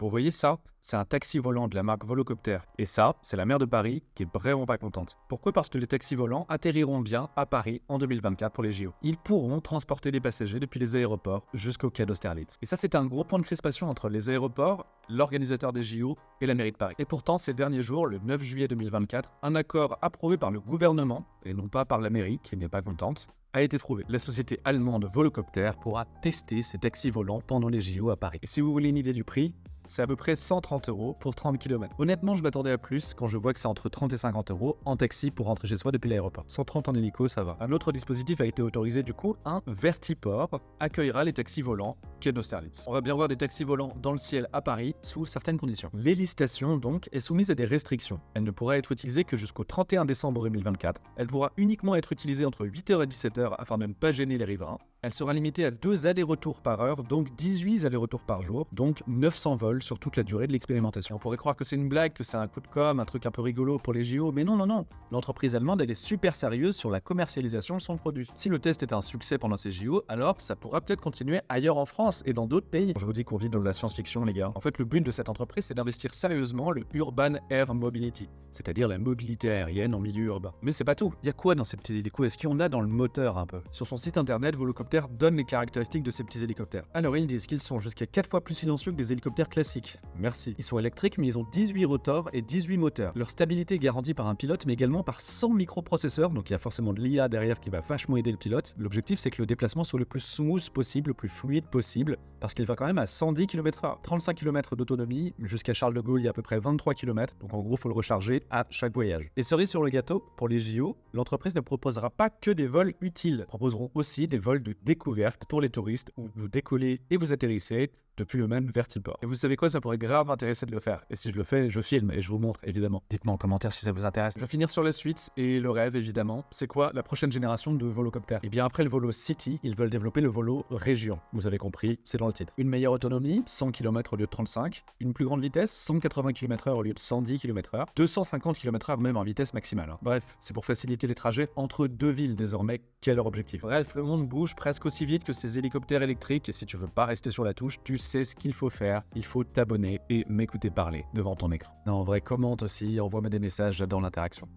Vous voyez ça? C'est un taxi volant de la marque Volocopter. Et ça, c'est la maire de Paris qui est vraiment pas contente. Pourquoi? Parce que les taxis volants atterriront bien à Paris en 2024 pour les JO. Ils pourront transporter les passagers depuis les aéroports jusqu'au quai d'Austerlitz. Et ça, c'est un gros point de crispation entre les aéroports, l'organisateur des JO et la mairie de Paris. Et pourtant, ces derniers jours, le 9 juillet 2024, un accord approuvé par le gouvernement, et non pas par la mairie, qui n'est pas contente, a été trouvé. La société allemande Volocopter pourra tester ces taxis volants pendant les JO à Paris. Et si vous voulez une idée du prix, c'est à peu près 130 € pour 30 km. Honnêtement, je m'attendais à plus quand je vois que c'est entre 30 et 50 € en taxi pour rentrer chez soi depuis l'aéroport. 130 en hélico, ça va. Un autre dispositif a été autorisé du coup, un Vertiport accueillera les taxis volants quai d'Austerlitz. On va bien voir des taxis volants dans le ciel à Paris sous certaines conditions. L'hélitation donc est soumise à des restrictions. Elle ne pourra être utilisée que jusqu'au 31 décembre 2024. Elle pourra uniquement être utilisée entre 8h et 17h afin de ne pas gêner les riverains. Elle sera limitée à 2 allers-retours par heure, donc 18 allers-retours par jour, donc 900 vols sur toute la durée de l'expérimentation. On pourrait croire que c'est une blague, que c'est un coup de com', un truc un peu rigolo pour les JO, mais non, non, non. L'entreprise allemande, elle est super sérieuse sur la commercialisation de son produit. Si le test est un succès pendant ces JO, alors ça pourra peut-être continuer ailleurs en France et dans d'autres pays. Je vous dis qu'on vit dans de la science-fiction, les gars. En fait, le but de cette entreprise, c'est d'investir sérieusement le Urban Air Mobility, c'est-à-dire la mobilité aérienne en milieu urbain. Mais c'est pas tout. Il y a quoi dans ces petits hélicos? Est-ce qu'il y en a dans le moteur un peu? Sur son site internet, Volocopter donne les caractéristiques de ces petits hélicoptères. Alors ils disent qu'ils sont jusqu'à 4 fois plus silencieux que des hélicoptères classiques. Merci. Ils sont électriques, mais ils ont 18 rotors et 18 moteurs. Leur stabilité est garantie par un pilote, mais également par 100 microprocesseurs, donc il y a forcément de l'IA derrière qui va vachement aider le pilote. L'objectif, c'est que le déplacement soit le plus smooth possible, le plus fluide possible, parce qu'il va quand même à 110 km/h. 35 km d'autonomie, jusqu'à Charles de Gaulle, il y a à peu près 23 km, donc en gros, il faut le recharger à chaque voyage. Et cerise sur le gâteau, pour les JO, l'entreprise ne proposera pas que des vols utiles, proposeront aussi des vols de découverte pour les touristes où vous décollez et vous atterrissez depuis le même Vertiport. Et vous savez quoi, ça pourrait grave m'intéresser de le faire. Et si je le fais, je filme et je vous montre, évidemment. Dites-moi en commentaire si ça vous intéresse. Je vais finir sur la suite et le rêve, évidemment. C'est quoi la prochaine génération de Volocopter? Et bien après le Volo City, ils veulent développer le Volo Région. Vous avez compris, c'est dans le titre. Une meilleure autonomie, 100 km au lieu de 35. Une plus grande vitesse, 180 km/h au lieu de 110 km/h. 250 km/h même en vitesse maximale. Bref, c'est pour faciliter les trajets entre deux villes désormais. Quel est leur objectif? Bref, le monde bouge presque aussi vite que ces hélicoptères électriques et si tu veux pas rester sur la touche, tu sais ce qu'il faut faire. Il faut t'abonner et m'écouter parler devant ton écran. Non, en vrai, commente aussi, envoie-moi des messages, j'adore l'interaction.